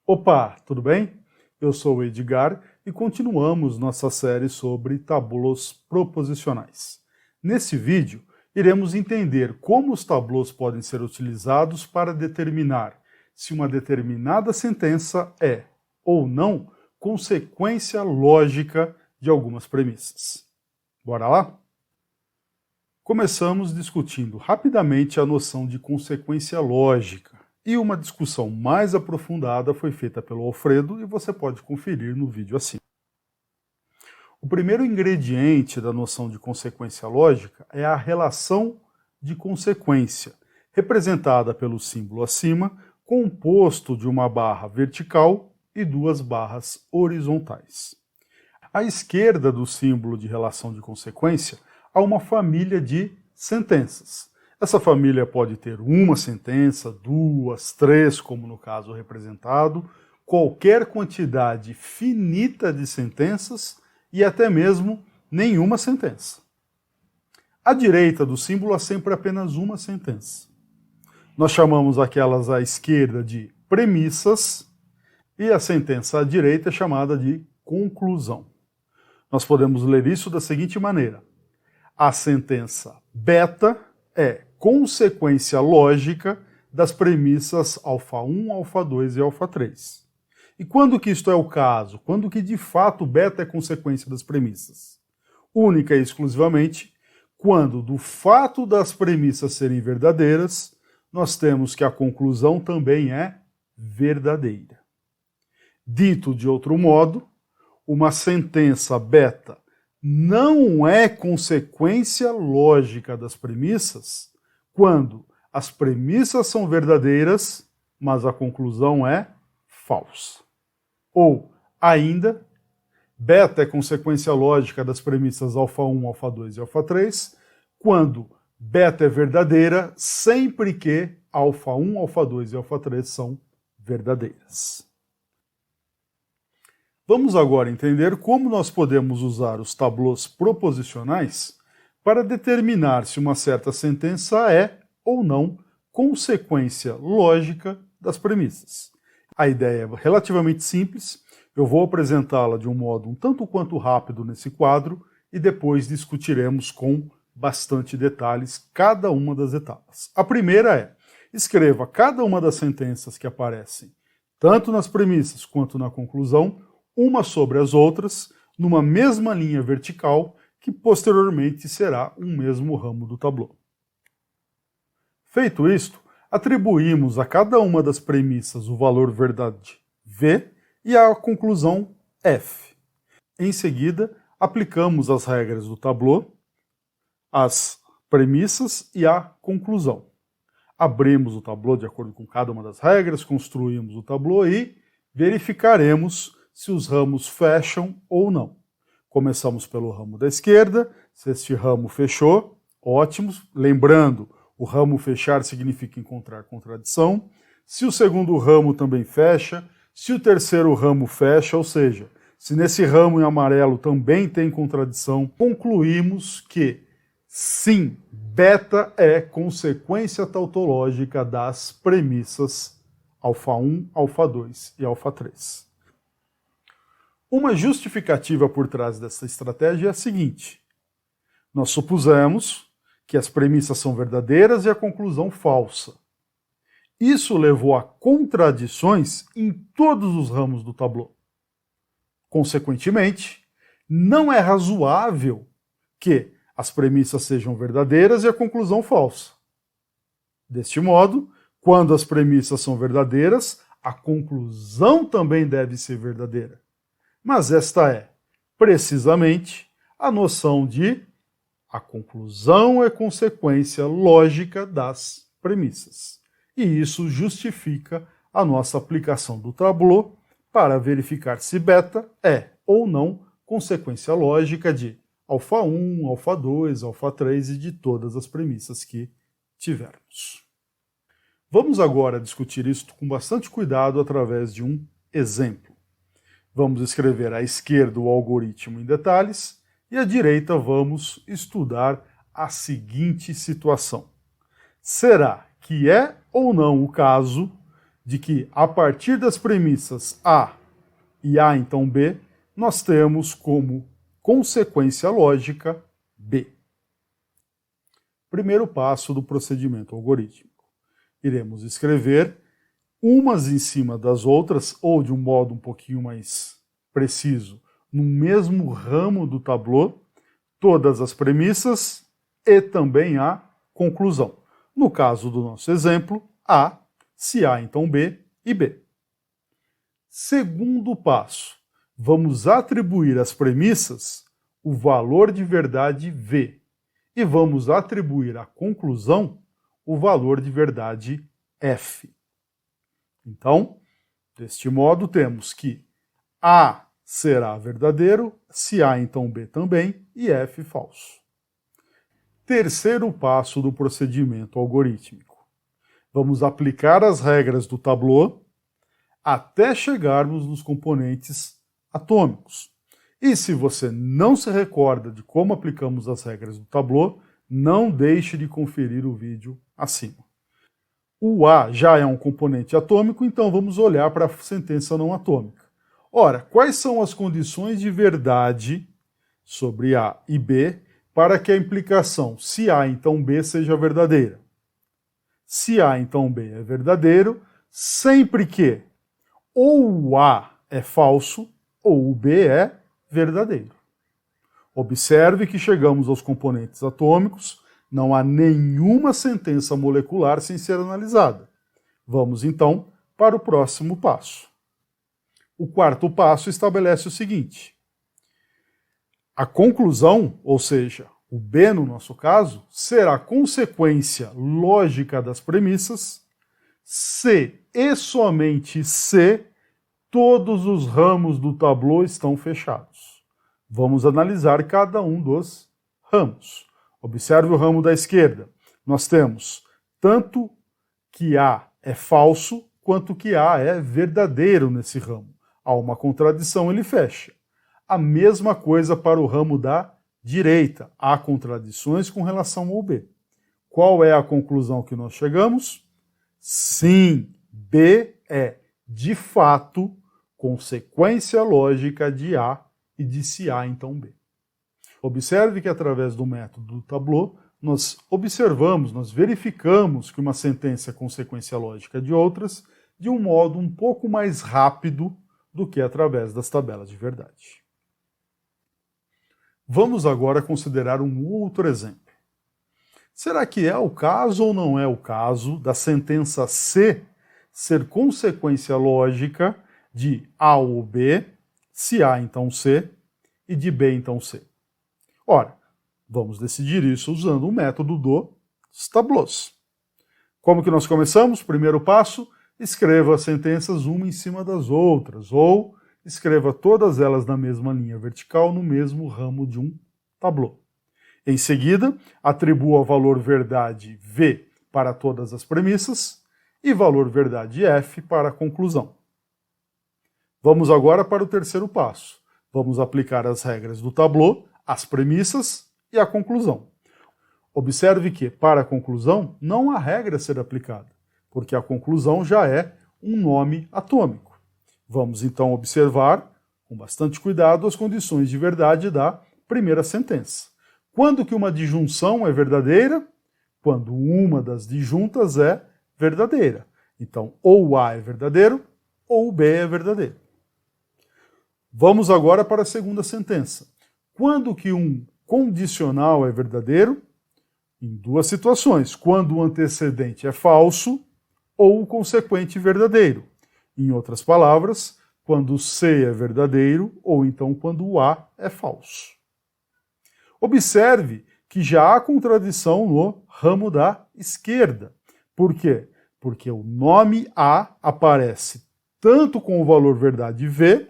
Opa, tudo bem? Eu sou o Edgar e continuamos nossa série sobre tableaus proposicionais. Nesse vídeo, iremos entender como os tableaus podem ser utilizados para determinar se uma determinada sentença é, ou não, consequência lógica de algumas premissas. Bora lá? Começamos discutindo rapidamente a noção de consequência lógica. E uma discussão mais aprofundada foi feita pelo Alfredo e você pode conferir no vídeo acima. O primeiro ingrediente da noção de consequência lógica é a relação de consequência, representada pelo símbolo acima, composto de uma barra vertical e duas barras horizontais. À esquerda do símbolo de relação de consequência, há uma família de sentenças. Essa família pode ter uma sentença, duas, três, como no caso representado, qualquer quantidade finita de sentenças e até mesmo nenhuma sentença. À direita do símbolo há sempre apenas uma sentença. Nós chamamos aquelas à esquerda de premissas e a sentença à direita é chamada de conclusão. Nós podemos ler isso da seguinte maneira: a sentença beta é consequência lógica das premissas α1, α2 e α3. E quando que isto é o caso? Quando que de fato beta é consequência das premissas? Única e exclusivamente quando do fato das premissas serem verdadeiras, nós temos que a conclusão também é verdadeira. Dito de outro modo, uma sentença beta não é consequência lógica das premissas quando as premissas são verdadeiras, mas a conclusão é falsa. Ou, ainda, beta é consequência lógica das premissas α1, α2 e α3, quando beta é verdadeira sempre que α1, α2 e α3 são verdadeiras. Vamos agora entender como nós podemos usar os tableaus proposicionais para determinar se uma certa sentença é ou não consequência lógica das premissas. A ideia é relativamente simples, eu vou apresentá-la de um modo um tanto quanto rápido nesse quadro e depois discutiremos com bastante detalhes cada uma das etapas. A primeira é: escreva cada uma das sentenças que aparecem, tanto nas premissas quanto na conclusão, uma sobre as outras, numa mesma linha vertical, que posteriormente será um mesmo ramo do tableau. Feito isto, atribuímos a cada uma das premissas o valor verdade V e a conclusão F. Em seguida, aplicamos as regras do tableau, as premissas e a conclusão. Abrimos o tableau de acordo com cada uma das regras, construímos o tableau e verificaremos se os ramos fecham ou não. Começamos pelo ramo da esquerda, se este ramo fechou, ótimo. Lembrando, o ramo fechar significa encontrar contradição. Se o segundo ramo também fecha, se o terceiro ramo fecha, ou seja, se nesse ramo em amarelo também tem contradição, concluímos que sim, beta é consequência tautológica das premissas α1, α2 e α3. Uma justificativa por trás dessa estratégia é a seguinte: nós supusemos que as premissas são verdadeiras e a conclusão falsa. Isso levou a contradições em todos os ramos do tableau. Consequentemente, não é razoável que as premissas sejam verdadeiras e a conclusão falsa. Deste modo, quando as premissas são verdadeiras, a conclusão também deve ser verdadeira. Mas esta é, precisamente, a noção de a conclusão é consequência lógica das premissas. E isso justifica a nossa aplicação do tableau para verificar se beta é ou não consequência lógica de α1, α2, α3 e de todas as premissas que tivermos. Vamos agora discutir isso com bastante cuidado através de um exemplo. Vamos escrever à esquerda o algoritmo em detalhes e à direita vamos estudar a seguinte situação. Será que é ou não o caso de que a partir das premissas A e A então B, nós temos como consequência lógica B. Primeiro passo do procedimento algorítmico. Iremos escrever umas em cima das outras, ou de um modo um pouquinho mais preciso, no mesmo ramo do tableau, todas as premissas e também a conclusão. No caso do nosso exemplo, A, se A, então B e B. Segundo passo, vamos atribuir às premissas o valor de verdade V e vamos atribuir à conclusão o valor de verdade F. Então, deste modo, temos que A será verdadeiro, se A, então B também, e F falso. Terceiro passo do procedimento algorítmico. Vamos aplicar as regras do tableau até chegarmos nos componentes atômicos. E se você não se recorda de como aplicamos as regras do tableau, não deixe de conferir o vídeo acima. O A já é um componente atômico, então vamos olhar para a sentença não atômica. Ora, quais são as condições de verdade sobre A e B para que a implicação se A então B seja verdadeira? Se A então B é verdadeiro, sempre que ou o A é falso ou o B é verdadeiro. Observe que chegamos aos componentes atômicos, não há nenhuma sentença molecular sem ser analisada. Vamos então para o próximo passo. O quarto passo estabelece o seguinte: a conclusão, ou seja, o B no nosso caso, será consequência lógica das premissas se e somente se todos os ramos do tableau estão fechados. Vamos analisar cada um dos ramos. Observe o ramo da esquerda. Nós temos tanto que A é falso, quanto que A é verdadeiro nesse ramo. Há uma contradição, ele fecha. A mesma coisa para o ramo da direita. Há contradições com relação ao B. Qual é a conclusão que nós chegamos? Sim, B é, de fato, consequência lógica de A e de se A, então B. Observe que através do método do tableau, nós observamos, nós verificamos que uma sentença é consequência lógica de outras de um modo um pouco mais rápido do que através das tabelas de verdade. Vamos agora considerar um outro exemplo. Será que é o caso ou não é o caso da sentença C ser consequência lógica de A ou B, se A então C, e de B então C? Ora, vamos decidir isso usando o método dos tableaus. Como que nós começamos? Primeiro passo, escreva as sentenças uma em cima das outras, ou escreva todas elas na mesma linha vertical, no mesmo ramo de um tableau. Em seguida, atribua valor verdade V para todas as premissas e valor verdade F para a conclusão. Vamos agora para o terceiro passo. Vamos aplicar as regras do tableau, as premissas e a conclusão. Observe que, para a conclusão, não há regra a ser aplicada, porque a conclusão já é um nome atômico. Vamos então observar, com bastante cuidado, as condições de verdade da primeira sentença. Quando que uma disjunção é verdadeira? Quando uma das disjuntas é verdadeira. Então, ou o A é verdadeiro, ou o B é verdadeiro. Vamos agora para a segunda sentença. Quando que um condicional é verdadeiro? Em duas situações. Quando o antecedente é falso ou o consequente verdadeiro. Em outras palavras, quando o C é verdadeiro ou então quando o A é falso. Observe que já há contradição no ramo da esquerda. Por quê? Porque o nome A aparece tanto com o valor verdade V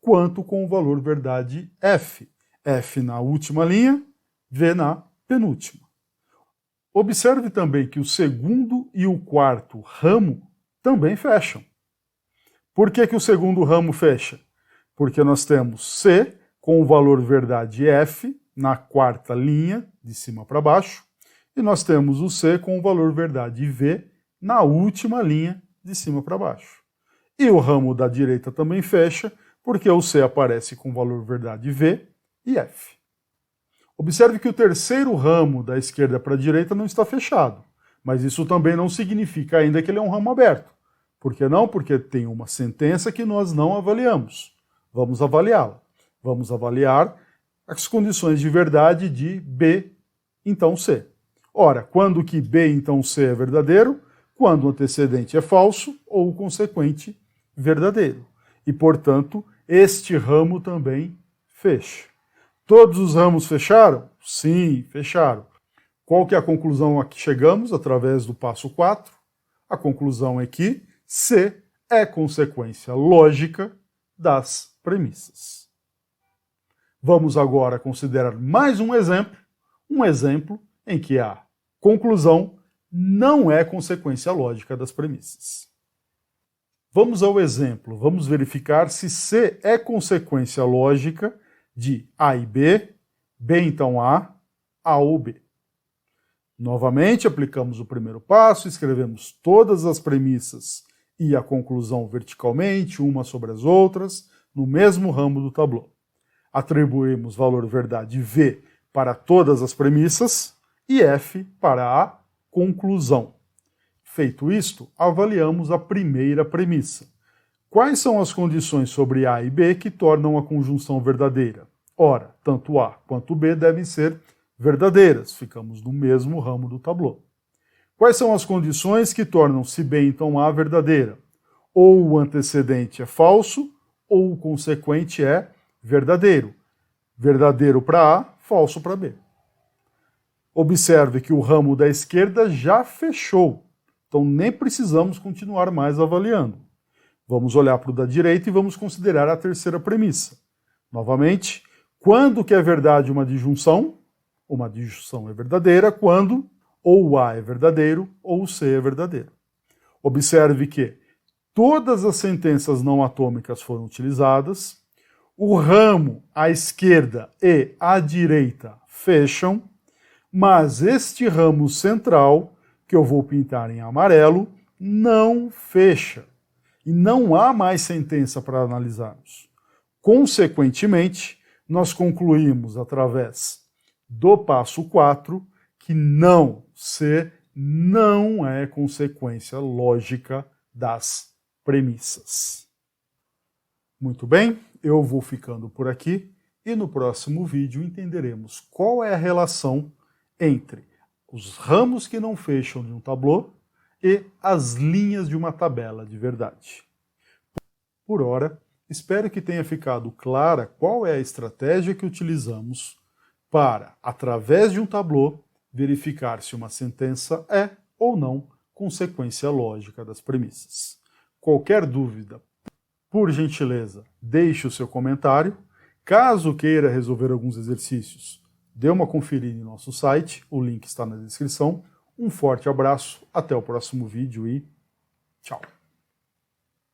quanto com o valor verdade F. F na última linha, V na penúltima. Observe também que o segundo e o quarto ramo também fecham. Por que o segundo ramo fecha? Porque nós temos C com o valor verdade F na quarta linha, de cima para baixo, e nós temos o C com o valor verdade V na última linha, de cima para baixo. E o ramo da direita também fecha, porque o C aparece com valor verdade V e F. Observe que o terceiro ramo da esquerda para a direita não está fechado, mas isso também não significa ainda que ele é um ramo aberto. Por que não? Porque tem uma sentença que nós não avaliamos. Vamos avaliá-la. Vamos avaliar as condições de verdade de B, então C. Ora, quando que B, então C é verdadeiro? Quando o antecedente é falso ou o consequente verdadeiro. E, portanto, este ramo também fecha. Todos os ramos fecharam? Sim, fecharam. Qual que é a conclusão a que chegamos através do passo 4? A conclusão é que C é consequência lógica das premissas. Vamos agora considerar mais um exemplo em que a conclusão não é consequência lógica das premissas. Vamos ao exemplo, vamos verificar se C é consequência lógica de A e B, B então A ou B. Novamente, aplicamos o primeiro passo, escrevemos todas as premissas e a conclusão verticalmente, umas sobre as outras, no mesmo ramo do tablô. Atribuímos valor verdade V para todas as premissas e F para a conclusão. Feito isto, avaliamos a primeira premissa. Quais são as condições sobre A e B que tornam a conjunção verdadeira? Ora, tanto A quanto B devem ser verdadeiras, ficamos no mesmo ramo do tablô. Quais são as condições que tornam se B então A verdadeira? Ou o antecedente é falso, ou o consequente é verdadeiro. Verdadeiro para A, falso para B. Observe que o ramo da esquerda já fechou, então nem precisamos continuar mais avaliando. Vamos olhar para o da direita e vamos considerar a terceira premissa. Novamente, quando que é verdade uma disjunção? Uma disjunção é verdadeira quando ou o A é verdadeiro ou o C é verdadeiro. Observe que todas as sentenças não atômicas foram utilizadas, o ramo à esquerda e à direita fecham, mas este ramo central, que eu vou pintar em amarelo, não fecha. E não há mais sentença para analisarmos. Consequentemente, nós concluímos através do passo 4 que não, C não é consequência lógica das premissas. Muito bem, eu vou ficando por aqui e no próximo vídeo entenderemos qual é a relação entre os ramos que não fecham de um tablô e as linhas de uma tabela de verdade. Por ora, espero que tenha ficado clara qual é a estratégia que utilizamos para, através de um tablô, verificar se uma sentença é ou não consequência lógica das premissas. Qualquer dúvida, por gentileza, deixe o seu comentário. Caso queira resolver alguns exercícios, dê uma conferida em nosso site, o link está na descrição. Um forte abraço, até o próximo vídeo e tchau!